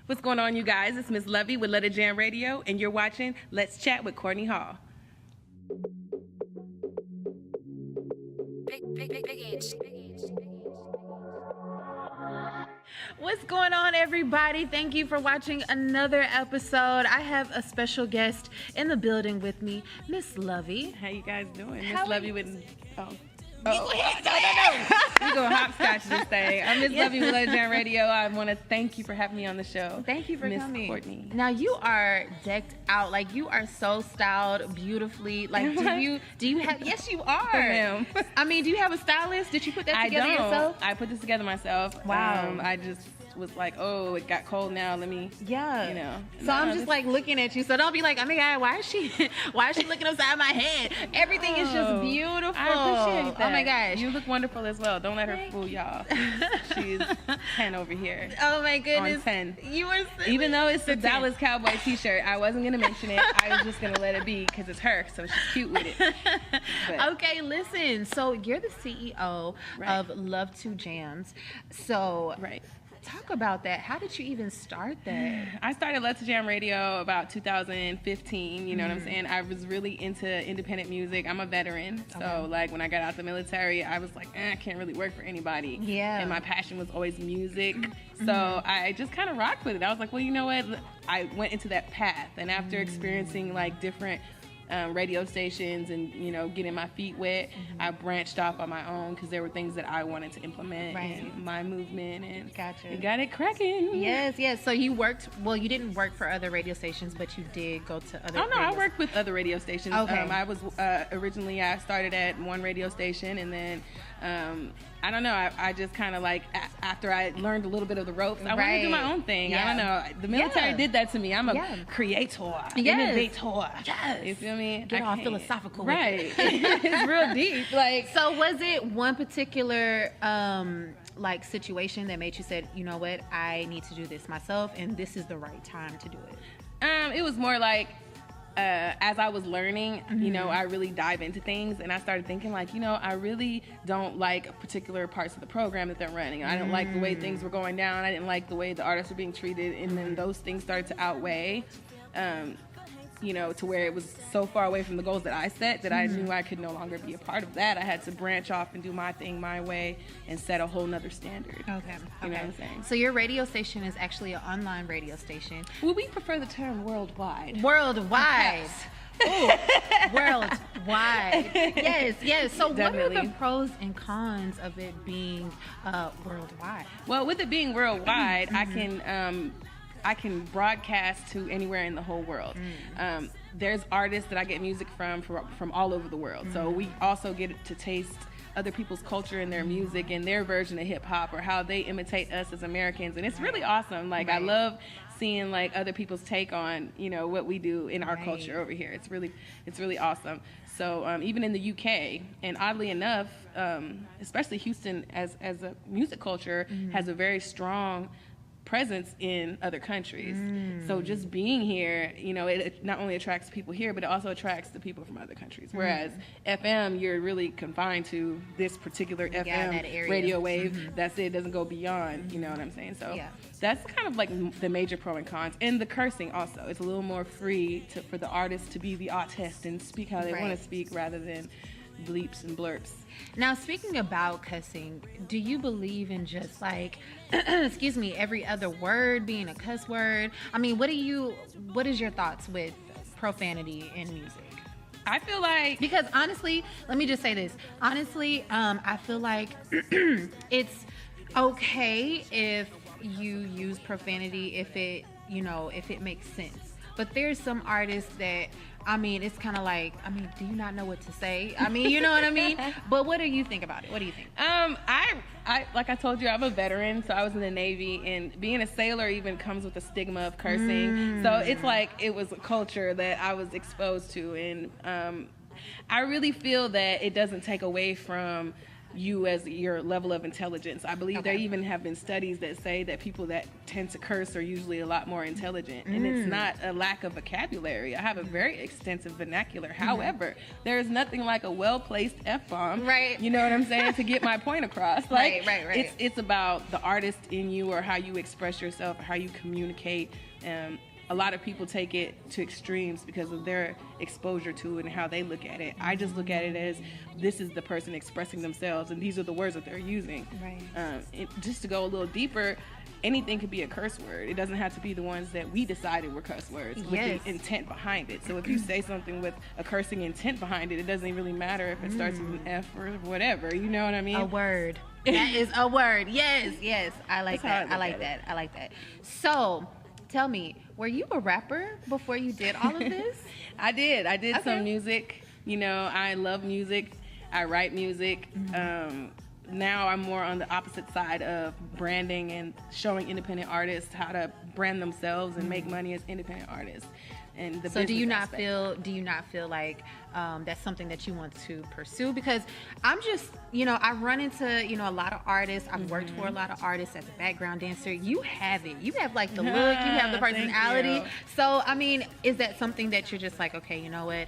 What's going on, you guys? It's Miss Lovie with Let It Jam Radio, and you're watching Let's Chat with Courtney Hall. Big H. What's going on, everybody? Thank you for watching another episode. I have a special guest in the building with me, Miss Lovie. How you guys doing? Miss Lovie with... No. We go hopscotch this thing. I'm Miss Lovie with Let It Jam Radio. I want to thank you for having me on the show. Thank you for coming. Miss Courtney. Now you are decked out, like you are so styled beautifully. Like, do you have? Yes, you are. Ma'am. I mean, do you have a stylist? Did you put that together yourself? I put this together myself. Wow. I just was like, oh, it got cold now. Let me. Yeah. You know. So I'm just like looking at you. So don't be like, oh my God, why is she looking upside my head? Everything is just beautiful. I appreciate that. Oh my gosh. You look wonderful as well. Don't let her fool y'all. She's 10 over here. Oh my goodness. On 10. You were silly. Even though it's a Dallas Cowboy t-shirt, I wasn't going to mention it. I was just going to let it be because it's her, so she's cute with it. But. Okay, listen. So you're the CEO of Love to Jams. So talk about that. How did you even start that? I started Let's Jam Radio about 2015. You know what I'm saying? I was really into independent music. I'm a veteran. So like when I got out the military, I was like, I can't really work for anybody. Yeah. And my passion was always music. So I just kind of rocked with it. I was like, well, you know what? I went into that path. And after experiencing like different radio stations and, you know, getting my feet wet, I branched off on my own because there were things that I wanted to implement in my movement, and got it cracking. Yes. So you worked, well, you didn't work for other radio stations, but you did go to other I worked with other radio stations. Okay. I was originally, I started at one radio station, and then I don't know, I just kind of like, after I learned a little bit of the ropes, I wanted to do my own thing. I don't know. The military did that to me. I'm a creator, innovator. Yes. You feel me? Get all philosophical. Right. It's real deep. Like, so was it one particular like situation that made you said, you know what, I need to do this myself, and this is the right time to do it? It was more like, as I was learning, you know, I really dive into things, and I started thinking like, you know, I really don't like particular parts of the program that they're running. I didn't like the way things were going down. I didn't like the way the artists were being treated, and then those things started to outweigh, you know, to where it was so far away from the goals that I set that I knew I could no longer be a part of that. I had to branch off and do my thing my way and set a whole nother standard. Okay. You know what I'm saying? So your radio station is actually an online radio station. Well, we prefer the term worldwide. Worldwide. Ooh, worldwide. Yes. So Definitely. what are the pros and cons of it being worldwide? Well, with it being worldwide, I can broadcast to anywhere in the whole world. There's artists that I get music from all over the world. So we also get to taste other people's culture and their music and their version of hip hop, or how they imitate us as Americans. And it's really awesome. Like, I love seeing like other people's take on, you know, what we do in our culture over here. It's really awesome. So even in the UK, and oddly enough, especially Houston as a music culture has a very strong presence in other countries. So just being here, you know, it not only attracts people here, but it also attracts the people from other countries. Whereas FM, you're really confined to this particular FM radio wave. That's it. It doesn't go beyond, you know what I'm saying? So that's kind of like the major pro and cons. And the cursing also. It's a little more free for the artist to be the artist and speak how they want to speak rather than bleeps and blurps. Now, speaking about cussing, do you believe in just like, excuse me, every other word being a cuss word? I mean, what is your thoughts with profanity in music? I feel like, because honestly, let me just say this. Honestly, I feel like it's okay if you use profanity if it makes sense. But there's some artists that, I mean, it's kind of like, I mean, do you not know what to say? I mean, you know what I mean? But what do you think about it? What do you think? I like I told you, I'm a veteran, so I was in the Navy, and being a sailor even comes with a stigma of cursing. So it's like it was a culture that I was exposed to, and I really feel that it doesn't take away from you as your level of intelligence. I believe there even have been studies that say that people that tend to curse are usually a lot more intelligent, and it's not a lack of vocabulary. I have a very extensive vernacular. However, there is nothing like a well-placed F-bomb. Right. You know what I'm saying? To get my point across. Like, right. It's about the artist in you, or how you express yourself, or how you communicate. A lot of people take it to extremes because of their exposure to it and how they look at it. I just look at it as this is the person expressing themselves, and these are the words that they're using. Right. Just to go a little deeper, anything could be a curse word. It doesn't have to be the ones that we decided were curse words with the intent behind it. So if you say something with a cursing intent behind it, it doesn't really matter if it starts with an F or whatever. You know what I mean? A word. That is a word. Yes. I like that. I like that. So, tell me, were you a rapper before you did all of this? I did some music. You know, I love music. I write music. Now I'm more on the opposite side of branding and showing independent artists how to brand themselves and make money as independent artists. And the so do you not feel like that's something that you want to pursue? Because I'm just, I run into, a lot of artists. I've worked for a lot of artists as a background dancer. You have it. You have like the look, you have the personality. So, I mean, is that something that you're just like, okay, you know what?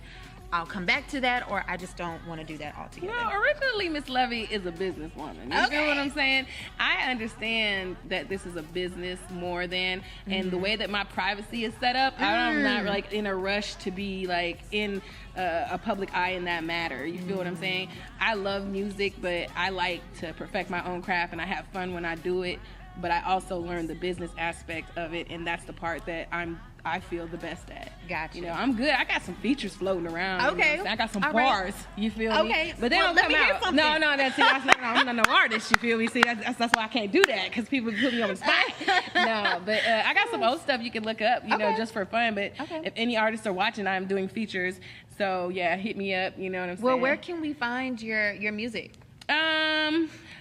I'll come back to that, or I just don't want to do that altogether? Well, originally, Miss Lovie is a businesswoman. You feel what I'm saying? I understand that this is a business more than, and the way that my privacy is set up, I'm not like in a rush to be like in a public eye in that matter. You feel what I'm saying? I love music, but I like to perfect my own craft, and I have fun when I do it. But I also learn the business aspect of it, and that's the part that I feel the best at. Gotcha. I'm good. I got some features floating around. Okay. I got some all bars. Right. You feel me? Okay. But they don't come out. No, I'm not no artist. You feel me? See, that's why I can't do that, because people put me on the spot. No, but I got some old stuff you can look up, you know, just for fun. But if any artists are watching, I'm doing features. So yeah, hit me up. You know what I'm saying? Well, where can we find your music?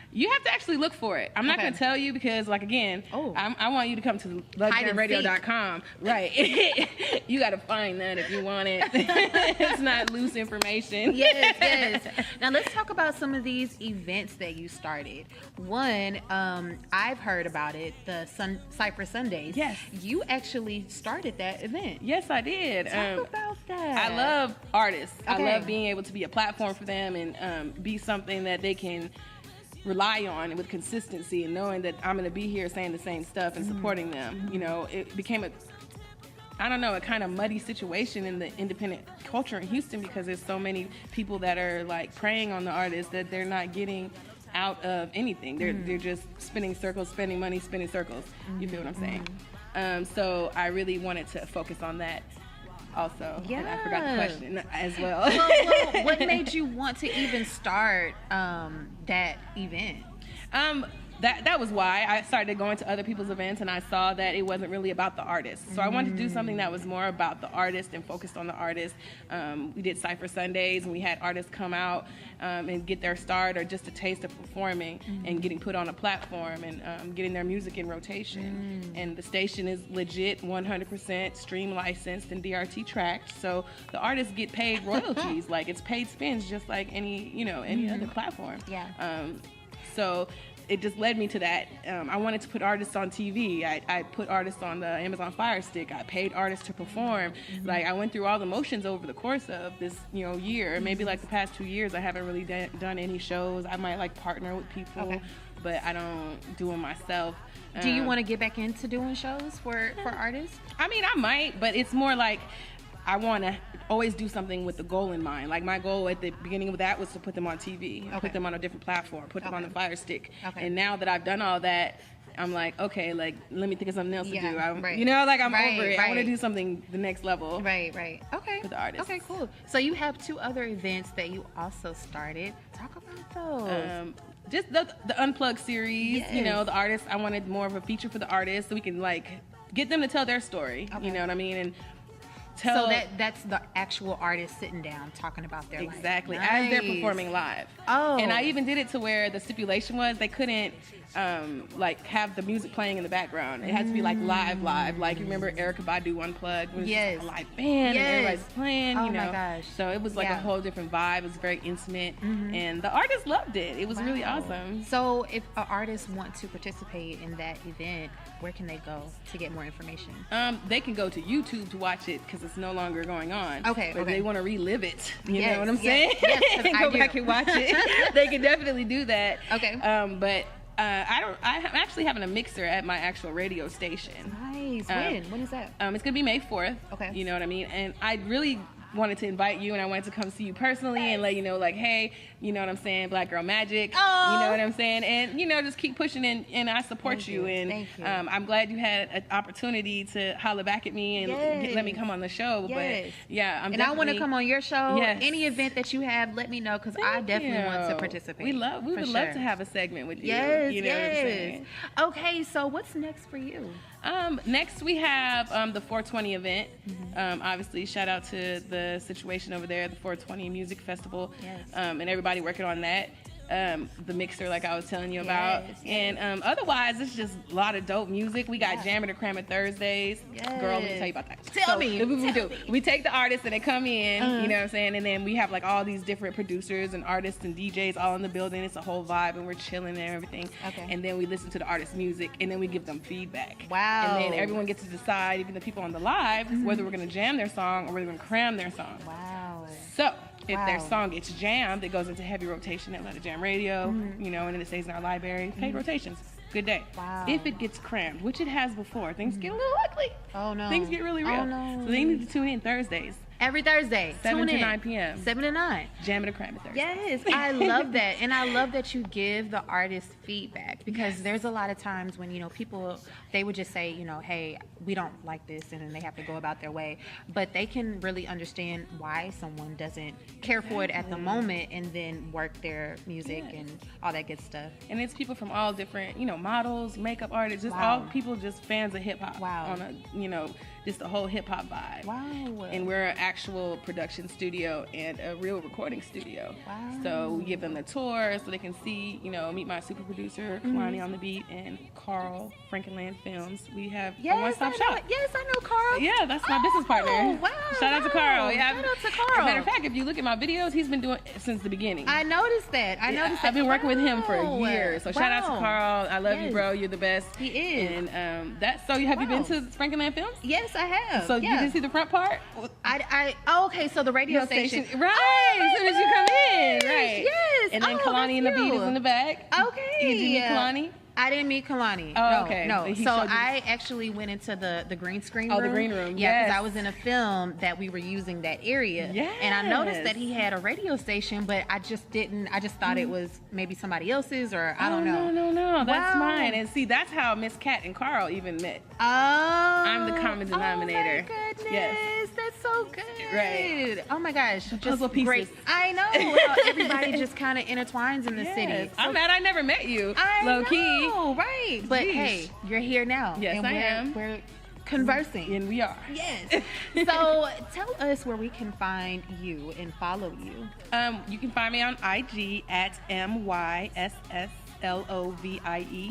You have to actually look for it. I'm not going to tell you because, like, again, I want you to come to lovejamradio.com. Right. You got to find that if you want it. It's not loose information. Yes. Now, let's talk about some of these events that you started. One, I've heard about it, the Cypress Sundays. Yes. You actually started that event. Yes, I did. Talk about that. I love artists. I love being able to be a platform for them and be something that they can rely on with consistency, and knowing that I'm going to be here saying the same stuff and supporting them. You know, it became a kind of muddy situation in the independent culture in Houston, because there's so many people that are like preying on the artists that they're not getting out of anything. They're just spinning circles, spending money, spinning circles. You feel what I'm saying? So I really wanted to focus on that also. Yeah. And I forgot the question as well. Well, what made you want to even start that event? That was why I started going to other people's events, and I saw that it wasn't really about the artist. So I wanted to do something that was more about the artist and focused on the artist. We did Cypher Sundays, and we had artists come out and get their start or just a taste of performing and getting put on a platform and getting their music in rotation. And the station is legit 100% stream licensed and DRT tracked, so the artists get paid royalties. Like, it's paid spins just like any other platform. Yeah. So it just led me to that. I wanted to put artists on TV. I put artists on the Amazon Fire Stick. I paid artists to perform. Like, I went through all the motions over the course of this, year. Maybe like the past 2 years, I haven't really done any shows. I might like partner with people, but I don't do them myself. Do you want to get back into doing shows for artists? I mean, I might, but it's more like I want to always do something with the goal in mind. Like, my goal at the beginning of that was to put them on TV, put them on a different platform, put them on the Fire Stick. And now that I've done all that, I'm like, okay, like, let me think of something else to do. I'm over it. I want to do something the next level. Right. Okay. For the artists. Okay, cool. So you have 2 other events that you also started. Talk about those. Just the Unplugged series. Yes. The artists. I wanted more of a feature for the artists so we can, like, get them to tell their story. You know what I mean? And So that's the actual artist sitting down talking about their exactly life. as they're performing live. Oh, and I even did it to where the stipulation was they couldn't like have the music playing in the background. It had to be like live. Like you remember Erykah Badu Unplugged? It was just a live band and everybody's playing. You know? My gosh! So it was like a whole different vibe. It was very intimate, and the artists loved it. It was really awesome. So if an artist wants to participate in that event, where can they go to get more information? They can go to YouTube to watch it because it's no longer going on. Okay. But if they want to relive it, you know what I'm Yes, saying? yes, and go back and watch it. They can definitely do that. Okay. But I'm actually having a mixer at my actual radio station. Nice. When is that? It's gonna be May 4th. Okay. You know what I mean? And I really wanted to invite you, and I wanted to come see you personally and let you know, like, hey, you know what I'm saying, Black Girl Magic. Aww. You know what I'm saying? And, you know, just keep pushing, and I support you. And Thank you. I'm glad you had an opportunity to holler back at me and let me come on the show. Yes. But, yeah, I want to come on your show. Yes. Any event that you have, let me know, because I definitely want to participate. We would love to have a segment with you. Yes, you know what I'm saying? Okay, so what's next for you? Next we have the 420 event. Obviously, shout out to the situation over there, the 420 Music Festival, and everybody working on that. The mixer, like I was telling you about. And otherwise, it's just a lot of dope music. We got Jammer to Cram it Thursdays. Girl, let me tell you about that. Tell me. We take the artists and they come in, you know what I'm saying? And then we have like all these different producers and artists and DJs all in the building. It's a whole vibe and we're chilling and everything. Okay. And then we listen to the artist's music and then we give them feedback. Wow. And then everyone gets to decide, even the people on the live, whether we're going to jam their song or whether we're going to cram their song. Wow. So if their song gets jammed, it goes into heavy rotation at Let It Jam Radio, you know, and then it stays in our library. Paid rotations. Good day. Wow. If it gets crammed, which it has before, things get a little ugly. Oh, no. Things get really real. Oh, no. So they need to tune in Thursdays. Every Thursday. 7 to 9 p.m. 7 to 9. Jam it or cram it Thursday. Yes, I love that. And I love that you give the artist feedback, because there's a lot of times when, you know, people, they would just say, you know, hey, we don't like this, and then they have to go about their way. But they can really understand why someone doesn't care for it at the moment and then work their music and all that good stuff. And it's people from all different, you know, models, makeup artists, just all people just fans of hip hop. Wow. On a, you know, just a whole hip hop vibe. Wow. And we're an actual production studio and a real recording studio. Wow. So we give them the tour so they can see, you know, meet my super producer, Courtney on the beat, and Carl, Frankenland Films. We have a one-stop shop. Yes, I know Carl. Yeah, that's my business partner. Wow. Shout out to Carl. Yeah. Shout out to Carl. As a matter of fact, if you look at my videos, he's been doing it since the beginning. I noticed that. I've been working with him for a year. So shout out to Carl. I love you, bro. You're the best. He is. And so have you been to Frankenland Films? Yes, I have. So you can see the front part? Okay, so the radio station. Right. As soon as you come in. Right. Yes. And then Kalani and the beat is in the back. Okay. Did you meet Kalani? I didn't meet Kalani. Oh, no, okay. No. So I actually went into the green screen room. Oh, the green room. Yeah, because I was in a film that we were using that area. Yes. And I noticed that he had a radio station, but I just thought it was maybe somebody else's, or I don't know. No. That's mine. And see, that's how Miss Cat and Carl even met. Oh. I'm the common denominator. Oh my goodness. Yes. That's so good. Right. Oh my gosh. Just puzzle pieces. Great. I know. Well, everybody just kind of intertwines in the city. So I'm mad I never met you. Low key. Right. But hey, you're here now. Yes, and I am. We're conversing. And we are. Yes. So tell us where we can find you and follow you. You can find me on IG at MYSSLOVIE,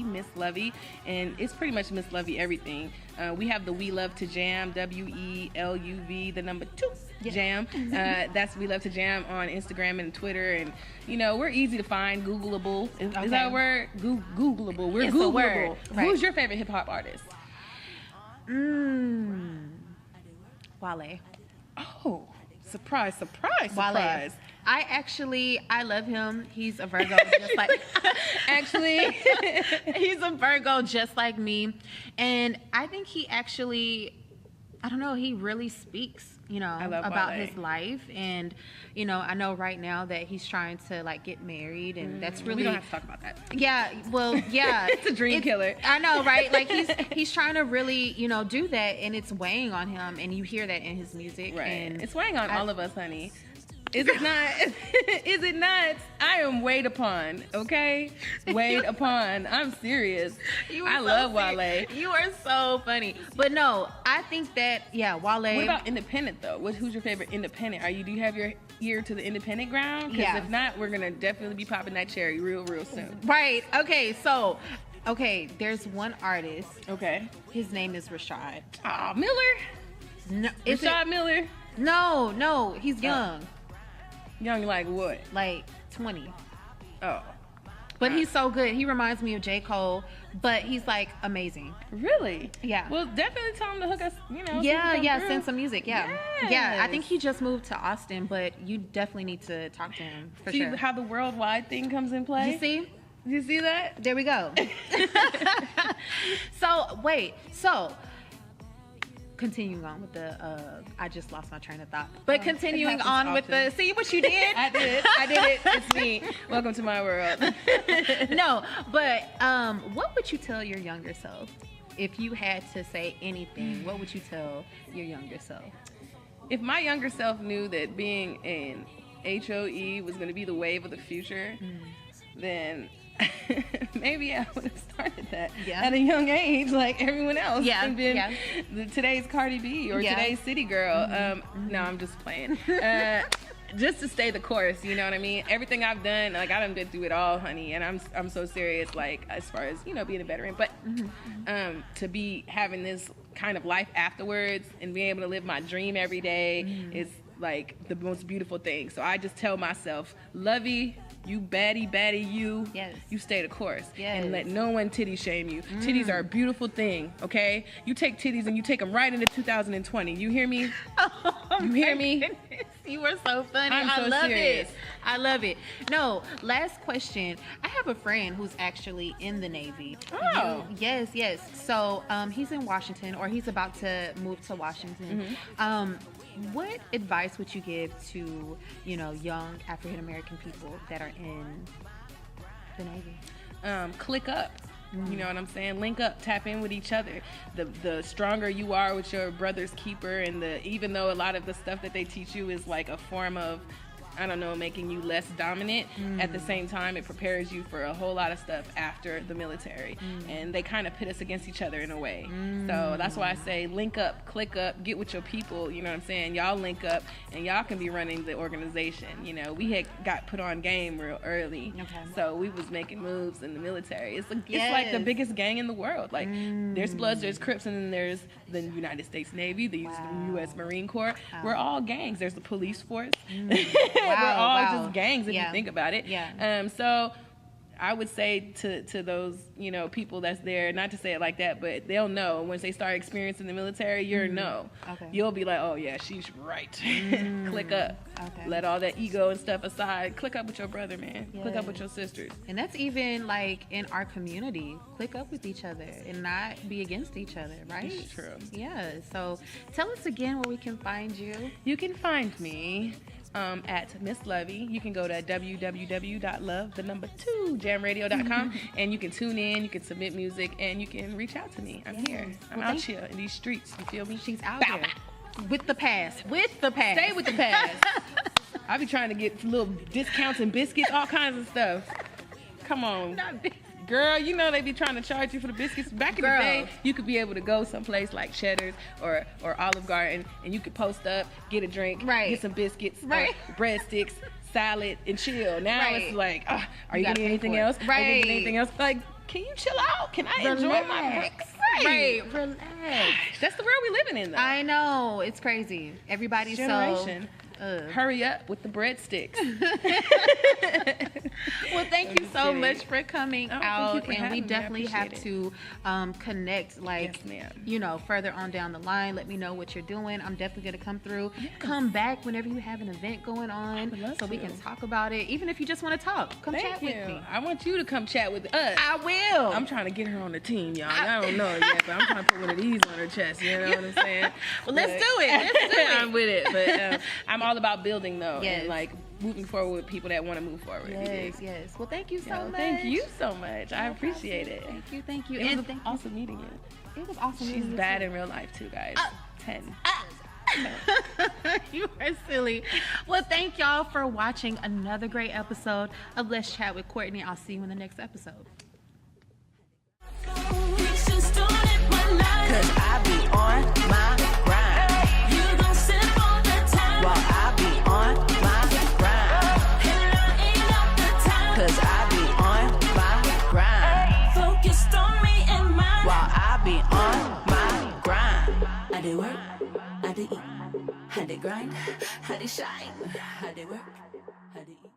Myss Lovie, and it's pretty much Myss Lovie everything. We have the We Love to Jam, WELUV, the number 2 Jam. That's We Love to Jam on Instagram and Twitter, and you know we're easy to find. Googleable is that a word? Googleable. We're it's Googleable. Right. Who's your favorite hip hop artist? Wale. Oh, surprise! Wale. I love him. He's a Virgo, just like actually he's a Virgo just like me, and I think he actually, I don't know, he really speaks, you know, about Wale. his life. And you know, I know right now that he's trying to like get married, and that's really, we don't have to talk about that. Yeah, well, yeah. It's a dream killer. I know, right? Like he's trying to really, you know, do that, and it's weighing on him, and you hear that in his music. Right. And it's weighing on all of us, honey. Is it not? Is it not? I am weighed upon, okay? Weighed upon. I'm serious. I love Wale. You are so funny. But no, I think that, Wale. What about independent, though? Who's your favorite independent? Do you have your ear to the independent ground? Because if not, we're going to definitely be popping that cherry real soon. Right. Okay, so... Okay, there's one artist. Okay. His name is Rashad. Oh, Miller? No, Rashad Miller? No, he's young. Young like what? Like 20. Oh. But he's so good. He reminds me of J. Cole, but he's like amazing. Really? Yeah. Well, definitely tell him to hook us, send some music. Yeah. Yes. Yeah, I think he just moved to Austin, but you definitely need to talk to him for See sure. how the worldwide thing comes in play? You see? You see that? There we go. So continuing on with the I just lost my train of thought. But continuing on with the see what you did? I did it. It's me. Welcome to my world. No, but what would you tell your younger self? If you had to say anything, what would you tell your younger self? If my younger self knew that being an HOE was going to be the wave of the future, then maybe I would have started that at a young age, like everyone else, and been today's Cardi B or today's City Girl. No, I'm just playing. Just to stay the course, you know what I mean? Everything I've done, like I done been through it all, honey, and I'm so serious, like as far as being a veteran, but to be having this kind of life afterwards and being able to live my dream every day is like the most beautiful thing. So I just tell myself, Lovie, you baddie, you stay the course. And let no one titty shame you. Titties are a beautiful thing, okay? You take titties and you take them right into 2020. You hear me? You hear me? Goodness. You were so funny. I'm so serious. I love it. No, last question. I have a friend who's actually in the Navy. Oh. Yes. So he's in Washington, or he's about to move to Washington. What advice would you give to, young African American people that are in the Navy? Click up. You know what I'm saying? Link up, tap in with each other. The stronger you are with your brother's keeper, and even though a lot of the stuff that they teach you is like a form of, I don't know, making you less dominant, at the same time it prepares you for a whole lot of stuff after the military. And they kind of pit us against each other in a way. So that's why I say link up, click up, get with your people, you know what I'm saying? Y'all link up and y'all can be running the organization. We had got put on game real early. So we was making moves in the military. It's like the biggest gang in the world. Like there's Bloods, there's Crips, and then there's the United States Navy, the U.S. Marine Corps. We're all gangs. There's the police force. We're all just gangs if you think about it. So I would say to those, people that's there, not to say it like that, but they'll know once they start experiencing the military, you'll know. You'll be like, oh yeah, she's right. Click up. Let all that ego and stuff aside. Click up with your brother, man. Click up with your sisters. And that's even like in our community. Click up with each other and not be against each other, right? It's true. Yeah. So tell us again where we can find you. You can find me at Myss Lovie. You can go to www.love2jamradio.com and you can tune in, you can submit music, and you can reach out to me. I'm here. I'm out here in these streets. You feel me? She's out there. With the pass. Stay with the pass. I be trying to get little discounts and biscuits, all kinds of stuff. Come on. Girl, they be trying to charge you for the biscuits. Back in the day, you could be able to go someplace like Cheddar's or Olive Garden, and you could post up, get a drink, get some biscuits, breadsticks, salad, and chill. Now it's like, are you getting anything else? Are you getting anything else? Like, can you chill out? Can I enjoy my breakfast? Relax. That's the world we living in, though. I know. It's crazy. Everybody's generation. Hurry up with the breadsticks. Well, thank you so much for coming out, and we definitely have to connect, like, further on down the line. Let me know what you're doing. I'm definitely gonna come through. Come back whenever you have an event going on, so we can talk about it. Even if you just want to talk, come chat with me. I want you to come chat with us. I will. I'm trying to get her on the team, y'all. I don't know yet, but I'm trying to put one of these on her chest. You know what I'm saying? Well, let's do it. I'm with it, but I'm all about building, though, and like moving forward with people that want to move forward. Yes. Well, thank you so much. Thank you so much. I appreciate it. Thank you. It was awesome meeting you. It was awesome. She's bad in real life too, guys. 10. You are silly. Well, thank y'all for watching another great episode of Let's Chat with Courtney. I'll see you in the next episode. Cause I be on my grind. You gon' sip all the time while I be on my grind. And I ain't got the time. Cause I be on my grind. Focused on me and mine while I be on my grind. I did work, I did eat, I did grind, I did shine, I did work, I did eat.